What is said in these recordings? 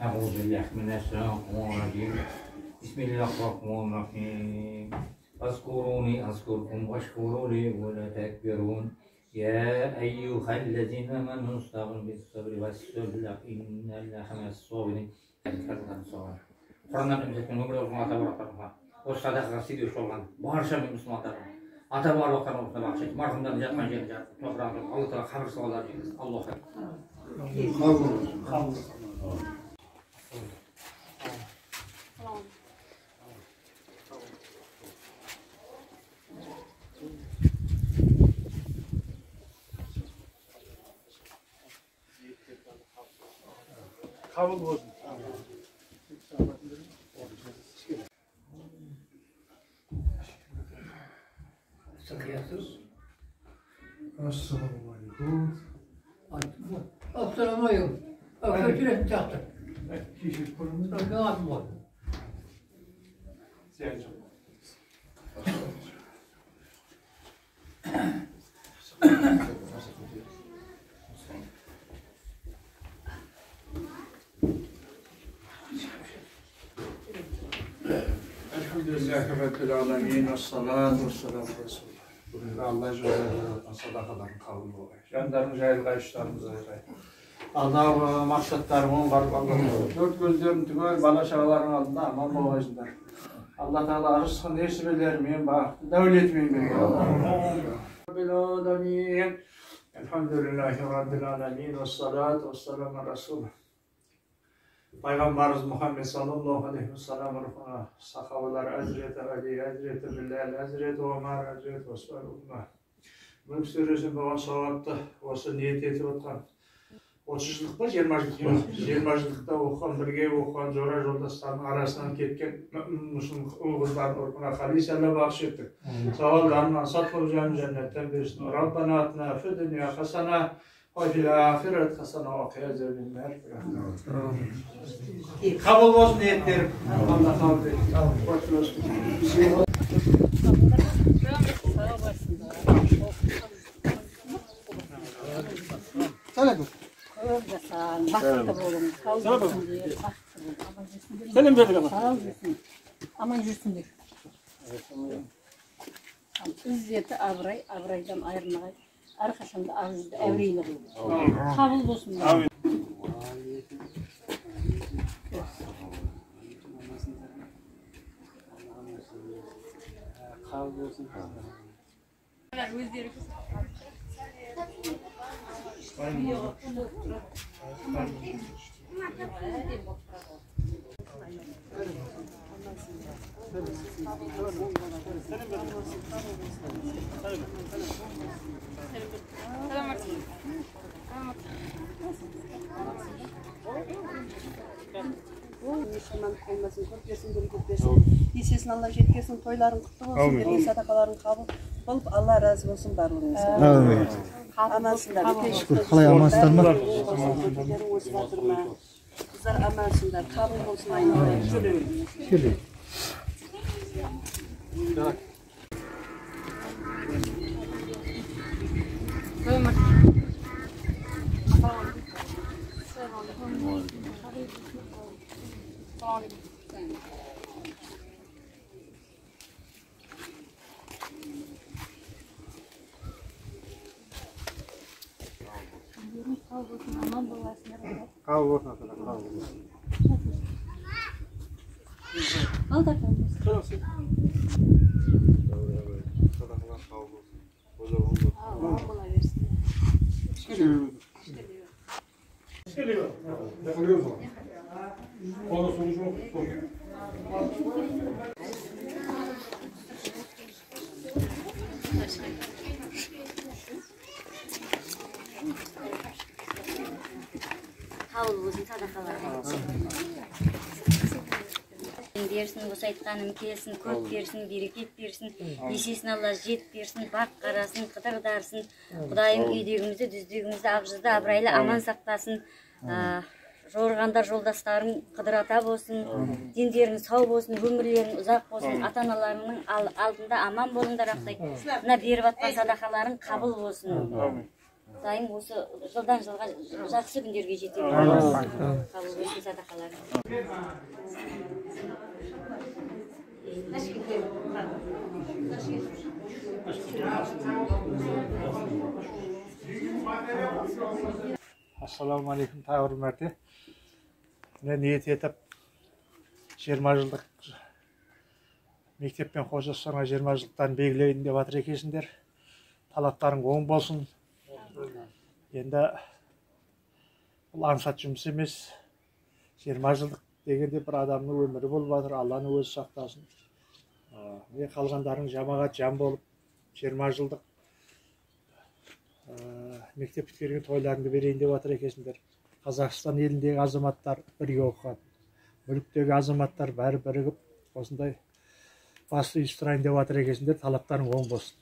أعوذ بالله من الشيطان الرجيم بسم الله الرحمن الرحيم اذكروني أذكركم واشكروا لي ولا تكبرون يا أيها الذين آمنوا استعينوا بالصبر والصلاة إن الله مع الصابرين. Kur'an'dan önceki ömrü olsun ata-barakallah. O sadaka sidiyor olan barcha Müslümanlar. Ata-barakallah olsun bahşet. Marhumdan yatkan yerine toprağını Allah Teala kabir sağlar eylesin. Allah'a. Kabul olsun. Sıkıyasız. Assalamu alaikum. Assalamu alaikum. Kötüre çaktı. Kişi kurumuz. Ne yapayım oldu? Siyahcı. Elhamdülillahi Rabbil alemin. Esselatu vesselamu Resulullah. Allah Celle sadakaların kabul olayı. Jandarın jayılga işlerimiz ayırayı. Allah maksatlarımın var Allah'ım. Dört gözlerim tügöl bala şağların altında aman boğazlar. Allah Teala rızkını nesibelerim bak. Devletmeyin beni. Rabbil alemin. Elhamdülillahi Rabbil alemin. Vessalatu vesselamu Resulullah. Peygamberimiz Muhammed sallallahu aleyhi ve sellem ruhuna sahabeler Hazreti Ali, Hazreti Bilal, Hazreti Ömer, Hazreti Osman Ulma. Mülk Suresi'nin baban savattı, olsa niyet etip atkan. 30 yıllık mı? 20 yıllık. 20 yıllıkta okuyan, birge okuyan, zora yoldaşların arasından ketken Müslüman oğuzların orkuna haliseyle bahşettik. Savallarından satılacağım cennetten birisine. Rabbana atna fi dünya hasana. Hadi ahiret hasana ve kıyazerinin merhamet. Kabul olsun niyetlerim. Allah kabul etsin. Kabul olsun. Selam verdik ama. Sağ olasın. Aman yürüsün diyor. İzzeti Avray'dan ayrılmayı. Arkasında ağzında evriyle bulur. Kabul olsun. Amin. Kabul olsun. Müslüman olmasın, korkmasın, bereket versin. Yesesin Allah jetkesin, toyların kutlu olsun, vergen sadakaların kabul olup Allah razı olsun barlığınızdan. Amin. Amansınlar. Kalay amansınlar mı? Kızlar amansınlar, kabul olsun aynı. Şöyle. Kabul olsun. Kabul olsun. Al da kabul. Allah kolay versin. Geliyor. Geliyor. Ona sonucu yok. Kabul olsun sadakalar. Bersin, осы айтқаным келсін, көп берсін, берекет берсін, есесін Алла жет берсін, бақ қарасын, қыдыр дарсын. Құдайым үйдегімізді, дүздегімізді, абжызды, абырайлы аман сақтасын. Жорғандар жолдастарым қыдыр ата болсын, дендерің сау болсын, өмірлерің ұзақ болсын, ата-аналарыңның алдында аман болыңдар ақтай. Мына беріп атқан садақаларың қабыл болсын. Құдайым осы жылдан жылға жақсы күндерге жете берсін. Қабыл болсын. sadaqalarыңыз. Assalamu alaikum tағы бір мәрте. Міне ниет етіп 20 жылдық мектеп пен қожасына 20 жылдықтан белгілейін деп жатыр екенсіңдер. Талаптарың оң болсын. Енді бұл аңсат жұмыс емес. 20 жылдық дегенде бір адамның өмірі болып жатыр. Алланың өзі сақтасын. Міне қалғандарың жамағат жан болып 20 жылдық мектеп бітірген тойларыңды берейін деп жатыр екенсіңдер. Қазақстан еліндегі азаматтар бірге оқыған. Мүліктегі азаматтар бәрі бірігіп, осындай басты ұйыстырайын деп жатыр екенсіңдер. Талаптарың оң болсын.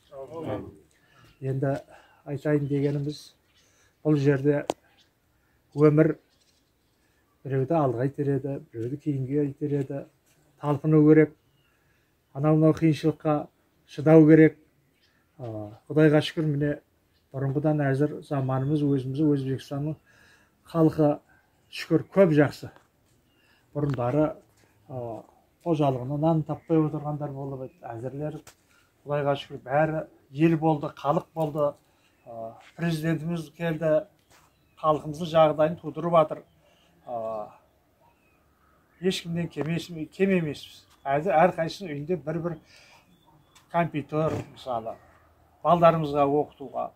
Енді айтайын дегеніміз, бұл жерде өмір біреуді алға итереді, біреуді кейінге итереді. Талпыну керек. Анау қиыншылыққа шыдау керек. Құдайға шүкір, міне бұрынғыдан әзір заманымыз өзімізді Өзбекстанның халқы шүкір көп жақсы. Бұрындары қожалығына нан таппай отырғандар болып еді. Әзірлер құдайға шүкір бәрі ел болды, халық болды. Президентіміз келді, халқымыздың жағдайын тудырып жатыр. Ешкімден кем емеспіз. Әзір әрқайсының үйінде бір компьютер, мысалы, балдарымызға оқытуға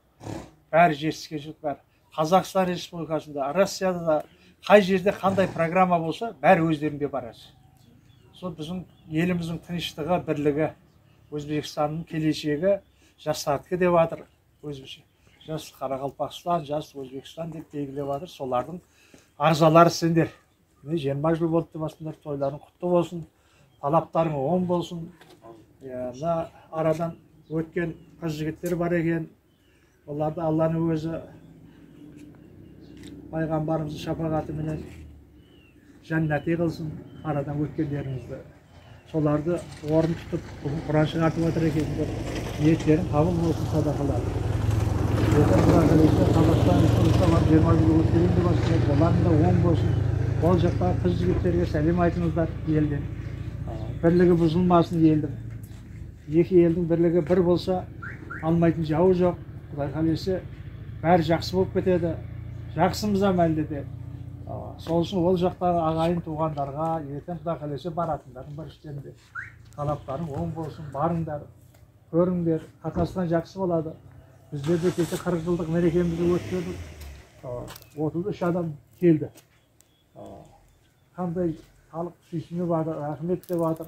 бәрі жетіскеншілік бар. Қазақстан Республикасында, Россияда да қай жерде қандай программа болса, бәрі өздерінде бар. Сол біздің еліміздің тыныштығы, бірлігі, Өзбекстанның келешегі жастардікі деп жатыр. Өзбекше жас Қарақалпақстан, жас Өзбекстан деп белгілеп жатыр. Солардың ағзалары сендер. 20 жыл болды деп жатсыңдар, тойларың құтты болсын, талаптарың оң болсын. Мына арадан өткен қыз жігіттер бар екен. Оларды Алланың өзі пайғамбарымыздың шапағатыменен жәннати қылсын, арадан өткендеріңізді. Соларды орын тұтып, бүгін Құран шығартып жатыр екенсіңдер. Ниеттерің қабыл болсын, садақалары. Қазақстан Республикасында 20 жыл өткенін деп жатсыңдар, олардың да оң болсын. Ол жақтағы қыз жігіттерге сәлем айтыңыздар елден. Бірлігі бұзылмасын елдің. Екі елдің бірлігі бір болса, алмайтын жауы жоқ. Құдай қаласа бәрі жақсы болып кетеді. Жақсымыз әлде де. Сол үшін ол жақтағы ағайын туғандарға ертең Құдай қаласа баратындарың бар іштерінде. Талаптарың оң болсын, барыңдар, көріңдер, қатынасқан жақсы болады. Біздер де кеше 40 жылдық мерекемізді өткердік. 33 адам келді. Қандай халық сүйсініп жатыр, рахмет деп жатыр.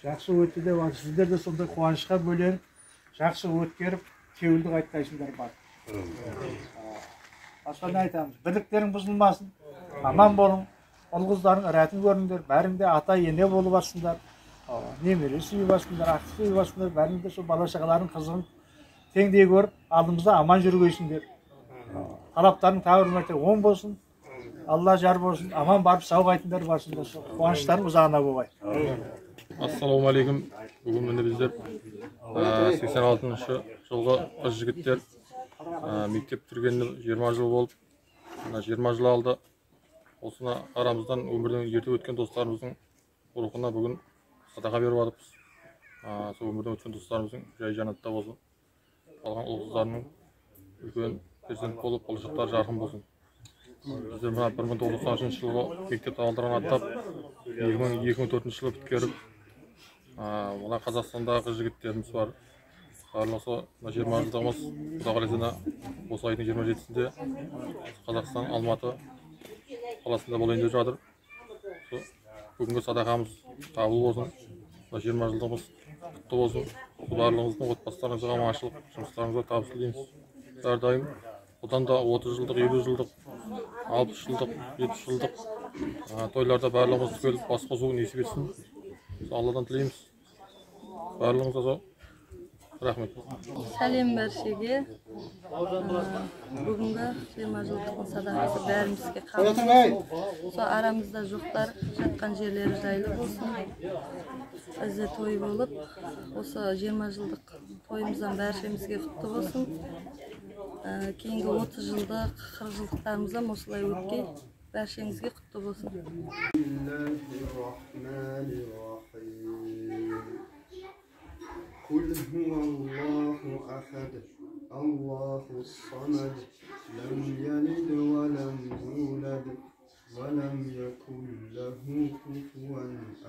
Жақсы өтті деп жатыр. Сіздер де сондай қуанышқа бөленіп, жақсы өткеріп, кеуілді қайтқайсыңдар бар. Басқа не айтамыз? Бірліктерің бұзылмасын, аман болың, ұл-қыздарың рәтін көріңдер, бәріңде ата ене болып жатсыңдар, немере сүйіп жатсыңдар, ақ сүйіп жатсыңдар, бәріңде сол бала-шағалардың қызығын теңдей көріп, алдымызда аман жүргейсіңдер. Талаптарың тағы бір мәрте оң болсын, Алла жар болсын, аман барып сау қайтыңдар барсыңдар. Қуаныштарың ұзағына болғай. Ассаламу алейкум. Бүгін міне біздер 86-шы жылғы қыз жігіттер мектеп бітіргеніне 20 жыл болып, 20 жыл алды. Осыны арамыздан өмірден ерте өткен достарымыздың рухына бүгін садақа беріп жатырмыз. Сол өмірден өткен достарымыздың жай жанатта болсын. Қалған ұл-қыздарының үлкен перзент болып, болашақтары жарқын болсын. Біздер 1993 жылғы мектеп табалдырығын аттап, 2004 жылы біткеріп, мына Қазақстандағы қыз жігіттеріміз бар. Барлығы 20 жылдығымыз Құдай қаласа осы айдың 27-сінде Қазақстан Алматы қаласында болайын деп жатыр. Бүгінгі садақамыз қабыл болсын. 20 жылдығымыз құтты болсын. Барлығыңыздың отбасыларыңызға аманшылық, жұмыстарыңызға табыс тілейміз. Әрдайым одан да 30 жылдық, 50 жылдық, 60 жылдық, 70 жылдық тойларда барлығымыз келіп бас қосу несіп етсін. Алладан тілейміз. Барлығыңызға сол. Рахмет. Сәлем баршаға. Бүгінгі 20 жылдықтың садақасы бәрімізге қабыл болсын. Сол арамызда жоқтар жатқан жерлері жайлы болсын. Бізде той болып, осы 20 жылдық тойымыздан бәршемізге құтты болсын. Кейінгі 30 жылдық, 40 жылдықтарымыздан осылай өткей. Barchangizga qutlu bo'lsin. قل هو الله أحد الله الصمد لم يلد ولم يولد ولم يكن له كفوا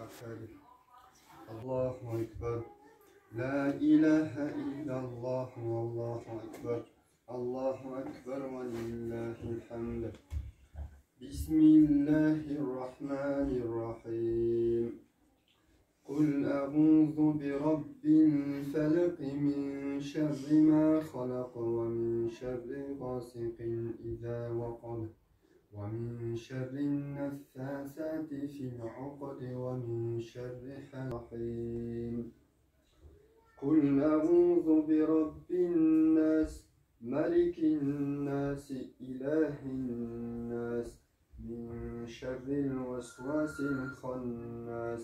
أحد الله أكبر لا إله إلا الله والله أكبر الله أكبر ولله الحمد بسم الله الرحمن الرحيم قل أعوذ برب الفلق من شر ما خلق ومن شر غاسق إذا وقب ومن شر النفاثات في العقد ومن شر حاسد قل أعوذ برب الناس ملك الناس إله الناس من شر الوسواس الخناس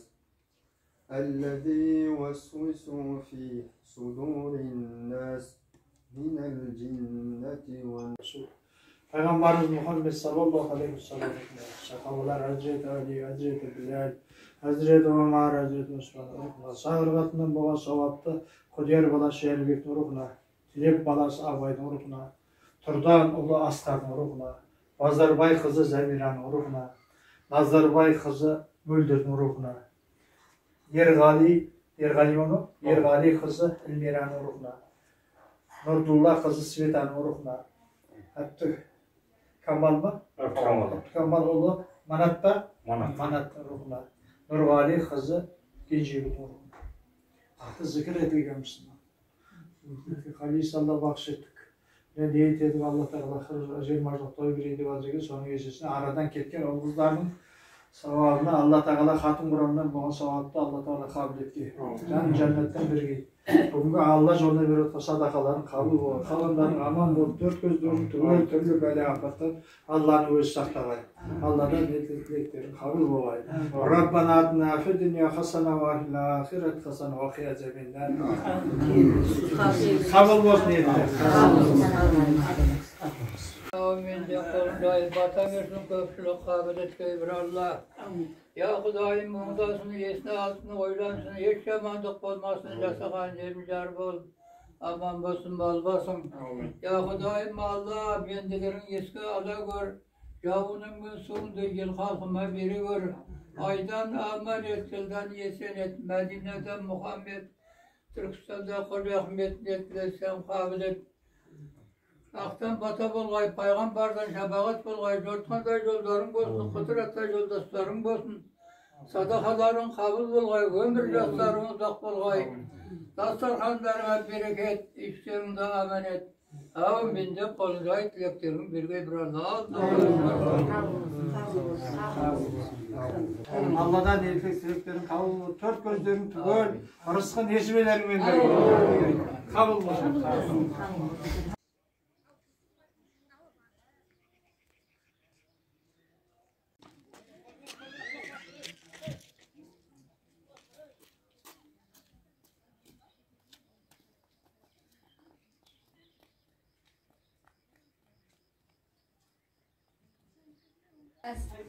الذي يوسوس في صدور الناس من الجنة والناس. Peygamberimiz Muhammed sallallahu aleyhi ve sellem sahabeler Hazreti Ali, Hazreti Bilal, Hazreti Ömer, Hazreti Osman sağırgatından boğan savaptı Kudyar balası Şehrbek'in ruhuna, Tilep balası Abay'ın ruhuna, Turdan oğlu Askar'ın ruhuna, Bazarbay kızı Zemira'nın ruhuna, Nazarbay kızı Müldir'in ruhuna, Yergali kızı Elmira'nın ruhuna, Nurdullah kızı Svetan'ın ruhuna, hatta Kamal mı? Kamal oğlu Manat'ta? Manat'ın ruhuna, Nurgali kızı Gece'nin ruhuna. Hatta zikir edilgen Müslüman. Halil bahsettik. Ben niyet edip Allah Teala Hacı Marcak'ta bir edip alacak sonra geçesine aradan ketken oğuzlarının savabına Allah Teala Hatun Kur'an'dan bana savabda Allah Teala kabul etti. Cennetten birge. Bugün Allah yoluna bir sadakaların kabul olur. Kalanların aman bulup dört gözlerini türlü böyle afattan Allah'ın öz saklayın. Allah'dan dileklerin kabul olayım. Rabbana adna fi dünya hasana ve fil ahiret hasana ve qina azabennar. Kabul olsun diyelim. Amin. Kolundayız. Batan versin köpçülük kabiliyet kebir Allah. Ya Kudayım muğdasını, yesini altını, oylansın, hiç yamandık olmasın, yasakan yermicar bol. Aman basın, bal basın. Ya Kudayım Allah, bendilerin yeski ala gör. Yavunun gün sonunda yıl halkıma biri gör. Aydan amal et, yıldan yesen et, Medine'den Muhammed, Türkistan'da Kul Ahmet etbilesen kabiliyet. Aktan bata bolgay, paygambardan şabagat bolgay, jortkanday yolların bolsun, kudretay yoldaşların bolsun. Sadakaların kabul bolgay, ömür yaşların uzak bolgay. Dastarhanlarına bereket, işlerinde emanet. Amin de kolunday dileklerin birge bir Allah. Allah'dan dileklerin kabul olur. Dört gözlerin tügör, rızkın hesibelerin önünde. Kabul olsun.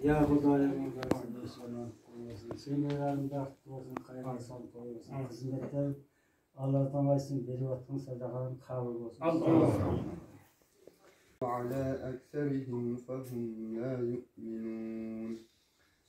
Ya Hudayım Sümeyler'in baktı olsun, hayırlı sağlık olsun. Hizmetler Allah'tan versin, beri vatın sadakaların kabul olsun. على أكثرهم فهم لا يؤمنون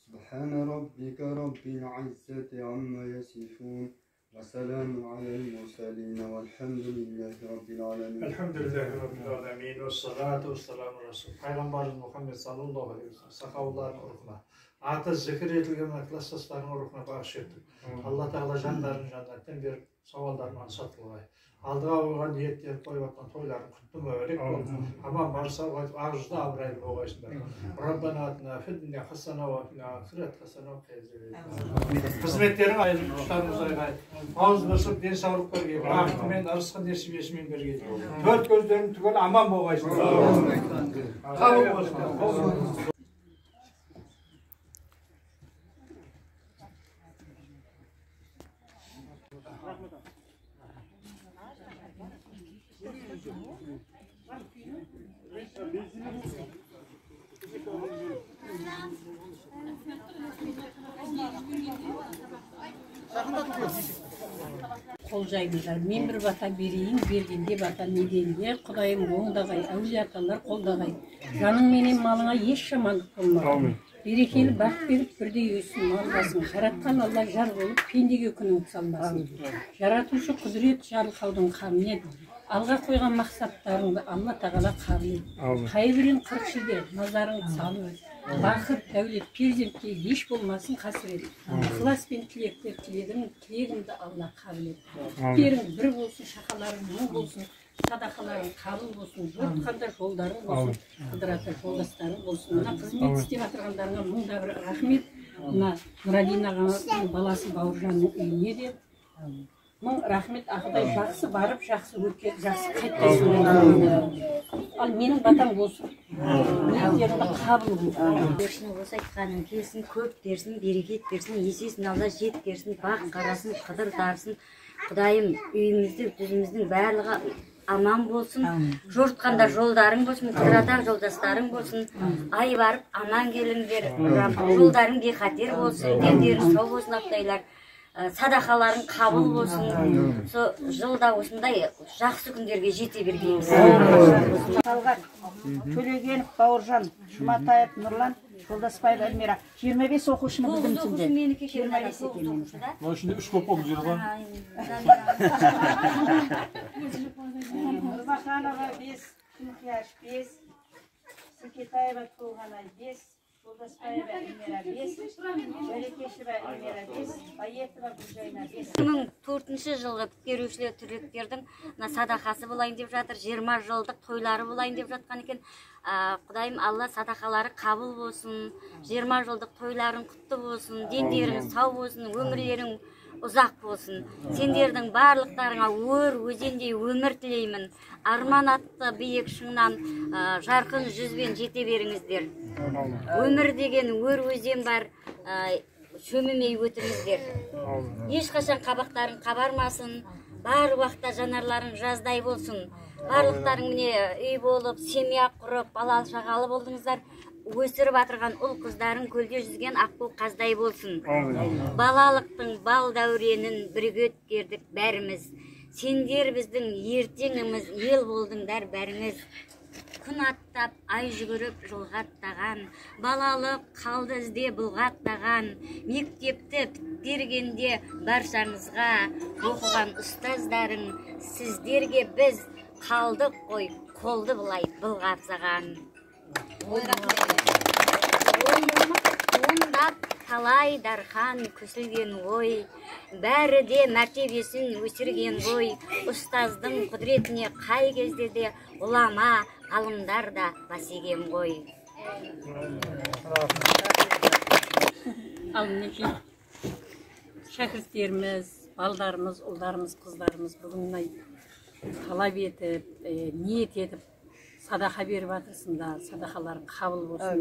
سبحان ربك رب العزة عما يصفون وسلام على المرسلين والحمد لله رب العالمين. Elhamdülillahi Rabbil Alemin ve salatu ve selamu Resul. Peygamberimiz Muhammed sallallahu aleyhi ve sellem sahabuların ruhuna, atı zikir edilgen aklasasların ruhuna bağışladık. Allah Teala canların cennetten bir savallarını ansatılay. Aldığa olgan niyetler koyuvattan toyların kutlu mübarek bol. Ama varsa ağızda abraylı boğaysınlar. Rabbana atna fid dünya hasana ve fil ahiret hasana ve qina. Hizmetlerin ayrı kuşlarımıza gayet. Ağız basıp den sağlık berge. Rahmetin arıskan nesip esmin berge. Dört gözlerin tügül aman boğaysınlar. Kabul olsun. Қол жайыңыздар. Мен бір бата берейін, бергенде бата неденде, Құдайым оңдағай, әулие аталар қолдағай. Жаның менен малыңа еш жамандық болмағай. Берекелі бақ беріп бірдей өссін, мал басын. Жаратқан Алла жар болып, пендеге күнін салмасын. Жаратушы құдірет жарылқаудың қамын еді. Алға қойған мақсаттарыңды Алла тағала қабыл ет. Қайбірін 40 жылде назарың салып, бақыт, дәулет, перзентке еш болмасын қасірет. Ықылас пен тілектер тілегімді Алла қабыл ет. Берің бір болсын, шақаларың мың болсын, садақаларың қабыл болсын, жортқанда жолдарың болсын, қыдырата жолдастарың болсын. Мына қызмет істеп жатырғандарыңа мыңда бір рахмет. Мына Нұралина ағамыздың баласы Бауыржанның үйіне де мың рахмет. Ақыдай жақсы барып, жақсы өткен, жақсы қайтпайсың. Ал менің батам болсын. Ниеттерімді қабыл болсын. Берсін осы айтқаның келсін, көп берсін, берекет берсін, есесін Алла жет берсін, бақ қарасын, қыдыр дарсын. Құдайым үйімізді, дүзіміздің барлығы аман болсын. Жортқанда жолдарың болсын, қыдырата жолдастарың болсын. Ай барып аман келіңдер. Жолдарың бейхатер болсын, дендерің сау болсын Ақтайлар. Садақаларың қабыл болсын. Сол жылда осындай жақсы күндерге жете бергейміз. Талғат, Төлегенов, Бауыржан, Жұматаев, Нұрлан, Жолдасбаев, Әлмира. 25 оқушыны білдімсіңдер. 25 екенміз. Мына ішінде 3 боп жүрған. Нұрмаханова 5, Күнқияш 5, Секетаева Толғанай 5, Жолдасбаева Әлмира 5, Берекешева Әлмира 5, Байетова Гүлжайна 5. 2004 жылғы берушілер түлектердің садақасы болайын деп жатыр, 20 жылдық тойлары болайын деп жатқан екен. Құдайым Алла садақалары қабыл болсын, 20 жылдық тойларың құтты болсын, дендерің сау болсын, өмірлерің ұзақ болсын. Сендердің барлықтарыңа өр өзендей өмір тілеймін. Арман атты биік шыңнан жарқын жүзбен жете беріңіздер. Өмір деген өр өзен бар, шөмімей өтіңіздер. Ешқашан қабақтарың қабармасын, бар уақытта жанарларың жаздай болсын. Барлықтарың міне үй болып, семья құрып, балалы шағалы болдыңыздар. Өсіріп атырған ұл қыздарың көлде жүзген аққу қаздай болсын. Балалықтың бал дәуренін бірге өткердік бәріміз. Сендер біздің ертеңіміз, ел болдыңдар бәріңіз. Күн аттап, ай жүгіріп жолғаттаған, балалық қалды ізде бұлғаттаған, мектепті біттергенде баршаңызға оқыған ұстаздарың, сіздерге біз қалдық қой, қолды бұлай бұлғапсаған. Ондап талай дархан көсілген ой, бәрі де мәртебесін өсірген ғой, ұстаздың құдіретіне қай кезде де ұлама, ғалымдар да басеген ғой. Ал мінекей шәкірттеріміз, балдарымыз, ұлдарымыз, қыздарымыз бүгін талап етіп, ниет етіп, садақа беріп жатырсыңдар, садақаларың қабыл болсын.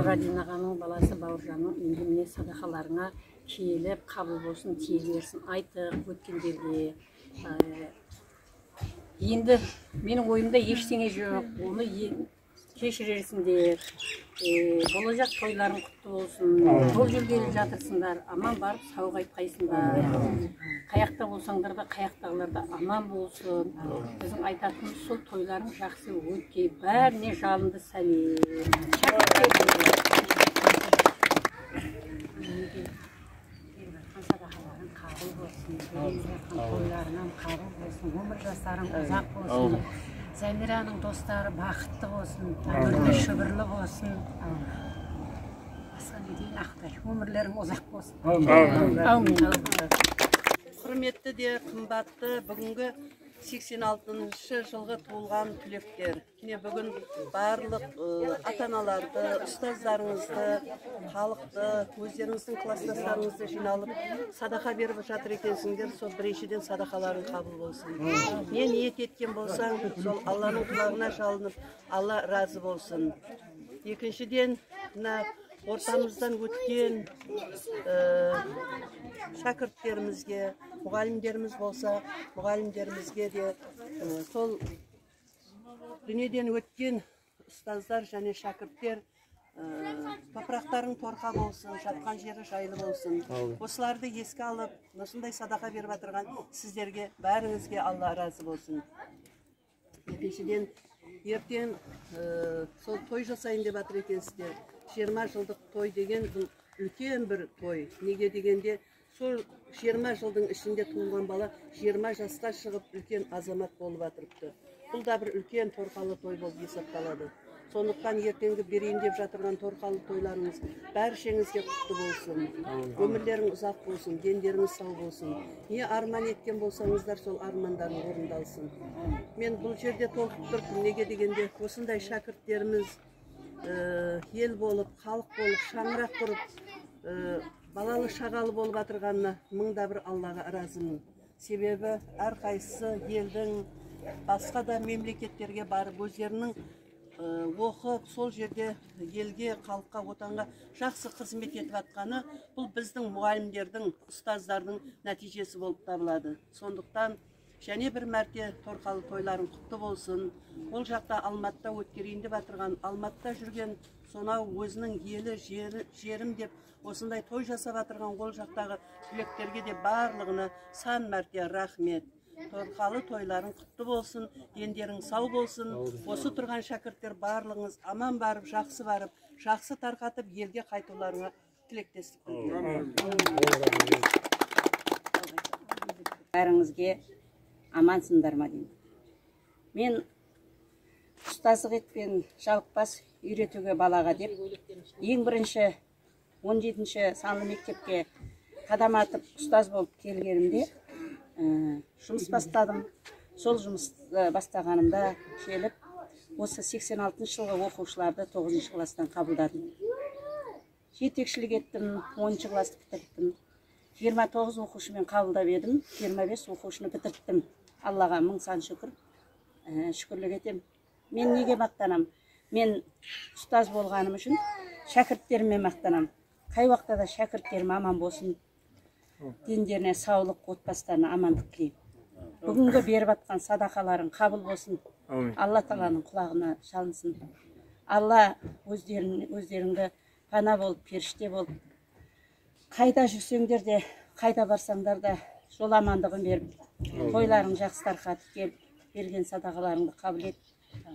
Радин ағаның баласы Бауыржанның үйінде міне садақаларыңа келіп, қабыл болсын, тие берсін. Айтық өткендерге. Енді менің ойымда ештеңе жоқ, оны кешірерсіңдер. Болашақ тойларың құтты болсын. Жол жүргелі жатырсыңдар, аман барып сау қайтқайсыңдар. Қаяқта болсаңдар да, қаяқтағылар да аман болсын. Біздің айтатынымыз сол тойларың жақсы өтке, бәріне жалынды сәлем. Садақаларың қабыл болсын, тойларынан қабыл болсын, өмір жастарың ұзақ болсын. Зәмираның достары бақытты болсын, өмірде шүбірлі болсын. Басқа не дейін Ақтай, өмірлерің ұзақ болсын. Аумин. Құрметті де қымбатты бүгінгі 86-шы жылғы туылған түлектер. Міне бүгін барлық ата-аналарды, ұстаздарыңызды, халықты, өздеріңіздің класстастарыңызды жиналып садақа беріп жатыр екенсіңдер, сол біріншіден садақаларың қабыл болсын. Не ниет еткен болсаң, сол Алланың құлағына жалынып, Алла разы болсын. Екіншіден, ортамыздан өткен шәкірттерімізге, мұғалімдеріміз болса, мұғалімдерімізге де сол дүниеден өткен ұстаздар және шәкірттер топырақтарың торқа болсын, жатқан жері жайлы болсын. Осыларды еске алып, осындай садақа беріп жатырған сіздерге, бәріңізге Алла разы болсын. Екіншіден, ертең сол той жасайын деп жатыр екенсіздер. 20 жылдық той деген бұл үлкен бір той. Неге дегенде, сол 20 жылдың ішінде туылған бала 20 жасқа шығып үлкен азамат болып жатырыпты. Бұл да бір үлкен торқалы той болып есепталады. Сондықтан ертеңгі берейін деп жатырған торқалы тойларыңыз бәршеңізге құтты болсын. Өмірлерің ұзақ болсын, дендеріңіз сау болсын. Не арман еткен болсаңыздар, сол армандарың орындалсын. Мен бұл жерде толқып тұрдым. Неге дегенде, осындай шәкірттеріміз ел болып, халық болып, шаңырақ құрып, балалы шағалы болып жатырғанына мыңда бір Аллаға разымын. Себебі әрқайсысы елдің басқа да мемлекеттерге барып өздерінің оқып, сол жерде елге, халыққа, отанға жақсы қызмет етіп жатқаны бұл біздің мұғалімдердің, ұстаздардың нәтижесі болып табылады. Сондықтан және бір мәрте торқалы тойларың құтты болсын. Ол жақта Алматыда өткерейін деп жатырған, Алматыда жүрген сонау өзінің елі, жерім деп осындай той жасап жатырған ол жақтағы түлектерге де барлығына сан мәрте рахмет. Торқалы тойларың құтты болсын, дендерің сау болсын. Осы тұрған шәкірттер барлығыңыз аман барып, жақсы тарқатып, елге қайтуларыңа тілектестік білдіремін. Бәріңізге амансыңдар ма деймін. Мен ұстаздық етпен жалықпас үйретуге балаға деп, ең бірінші 17-ші санлы мектепке қадам атып ұстаз болып келгенімде жұмыс бастадым. Сол жұмыс бастағанымда келіп, осы 86 жылғы оқушыларды 9 класстан қабылдадым. Жетекшілік еттім, 10 класты бітірттім. 29 оқушымен қабылдап едім, 25 оқушыны бітірттім. Аллаға мың сан шүкір, шүкірлік етем. Мен неге мақтанам? Мен ұстаз болғаным үшін шәкірттеріме мақтанам. Қай уақытта да шәкірттерім аман болсын. Дендеріне саулық, отбасыларына амандық тілеймін. Бүгінгі беріп атқан садақаларың қабыл болсын. Алла Тағаланың құлағына шалынсын. Алла өздеріңді пана болып, періште болып, қайда жүрсеңдер де, қайда барсаңдар да жол амандығын беріп, тойларың жақсы тарқатып келіп, берген садақаларыңды қабыл ет,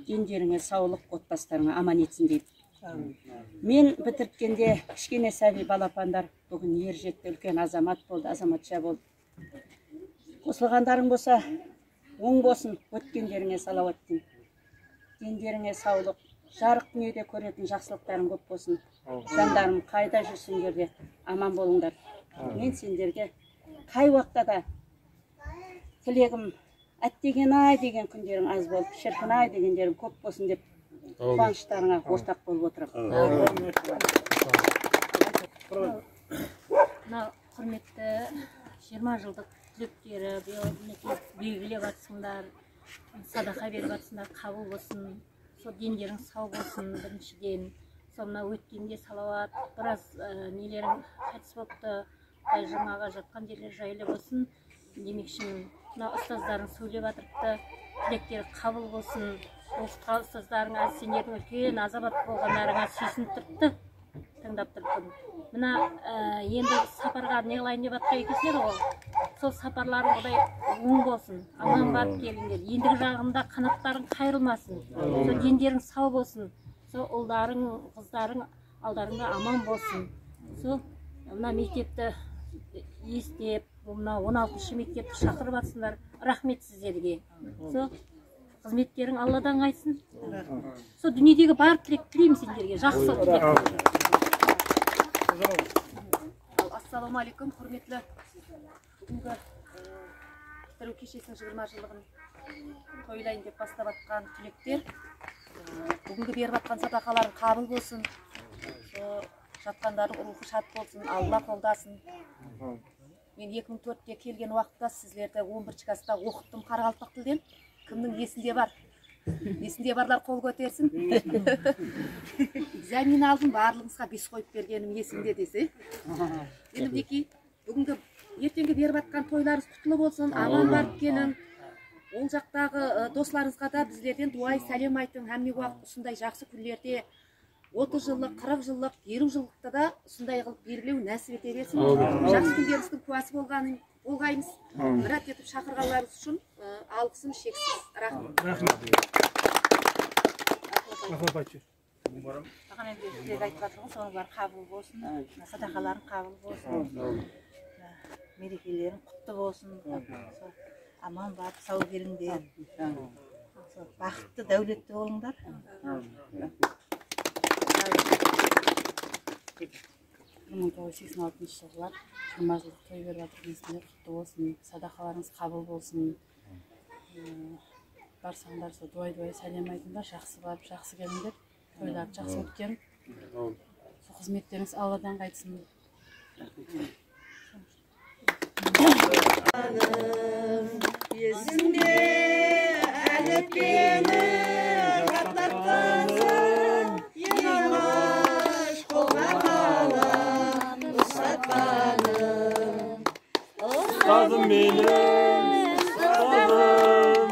дендеріңе саулық, отбасыларыңа аман етсін дейді. Мен бітірткенде кішкене сәби балапандар бүгін ер жетті, үлкен азамат болды, азаматша болды. Қосылғандарың болса, оң болсын, өткендеріңе салауат деймін. Дендеріңе саулық, жарық дүниеде көретін жақсылықтарың көп болсын. Жандарым қайда жүрсіңдер де аман болыңдар. Мен сендерге қай уақытта да тілегім әттеген-ай деген күндерің аз болып, шіркін-ай дегендерің көп болсын деп қуаныштарыңа ортақ болып отырамын. Құрметті 20 жылдық түлектері белгілеп жатсыңдар, садақа беріп жатсыңдар, қабыл болсын, сол дендерің сау болсын біріншіден. Сол мына өткенде салауат, біраз нелерің қайтыс болыпты, жаңаға жатқан жерлер жайлы болсын. Демекші, мына ұстаздарың сөйлеп жатырыпты, тілектері қабыл болсын. Ұстаздарыңа, сендердің үлкен азамат болғандарыңа сүйсініп тұрыпты, тыңдап тұрыппын. Мына енді сапарға не қылайын деп жатқан екенсіңдер ғой. Сол сапарларың Құдай оң болсын, аман барып келіңдер. Ендігі жағында қанаттарың қайрылмасын, сол дендерің сау болсын, сол ұлдарың, қыздарың алдарыңда аман болсын. Сол мына мектепті естеп, мына 16-шы мектепті шақырып жатсыңдар, рахмет сіздерге. Сол қызметтерің Алладан қайтсын. Сол дүниедегі бар тілек тілеймін сендерге, жақсы тілек. Ассаламу алейкум, құрметті бүгінгі бітіру кешесінің 20 жылдығын тойлайын деп бастап атқан түлектер, бүгінгі беріп атқан садақаларын қабыл болсын, жатқандардың рухы шат болсын, Алла қолдасын. Мен 2004-те келген уақытта сіздерді 11 класста оқыттым Қарақалпақ тілден. Кімнің есінде бар? Есінде барлар қол көтерсін. Экзамен алдым, барлығыңызға 5 қойып бергенім есімде десе. Мінекей, бүгінгі ертеңгі беріп атқан тойларыңыз құтылы болсын, аман барып келін. Ол жақтағы достарыңызға да біздерден дуай сәлем айтың. Әмме уақыт осындай жақсы күндерде 30 жылдық, 40 жылдық, 50 жылдықта да осындай қылып белгілеу нәсіп ете берсін. Жақсы күндеріңіздің куәсі болғаймыз. Мұрат етіп шақырғандарыңыз үшін алғысым шексіз. Рахмет. Бағана сіздер айтып жатырмыз, соның бәрі қабыл болсын, садақаларың қабыл болсын, мерекелерің құтты болсын, аман барып сау келіңдер, бақытты, дәулетті болыңдар. 1986 жылғылар 20 жылдық той беріп жатырмыздар, құтты болсын, садақаларыңыз қабыл болсын. Барсаңдар сол дуай-дуай сәлем айтыңдар, жақсы барып, жақсы келіңдер. Тойларды жақсы өткен. Сол қызметтеріңіз Алладан қайтсын. Есімде әліппені жаттатқансың, ең алғаш қолға қалам ұстатқаным. Ұстазым менің, ұстазым,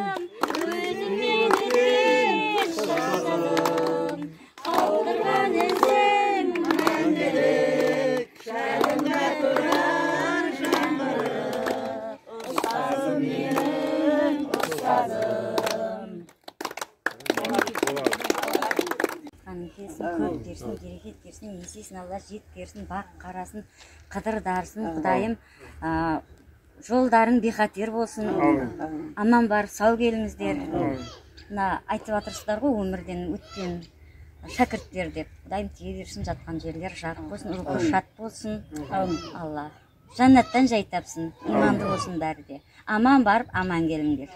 өзің менің ұстазым, қалдырған ізің мәңгілік, жанымда тұрар жаңғырық. Ұстазым менің, ұстазым. Келсін, көп берсін, берекет берсін, есесін Алла жет берсін, бақ қарасын, қыдыр дарсын, Құдайым. Жолдарың бейхатер болсын, аман барып сау келіңіздер. Айтып жатырсыздар ғой, өмірден өткен шәкірттер деп. Құдайым тие берсін, жатқан жерлер жарық болсын, рухы шат болсын. Алла жаннаттан жай тапсын, иманды болсын бәрі де. Аман барып, аман келіңдер.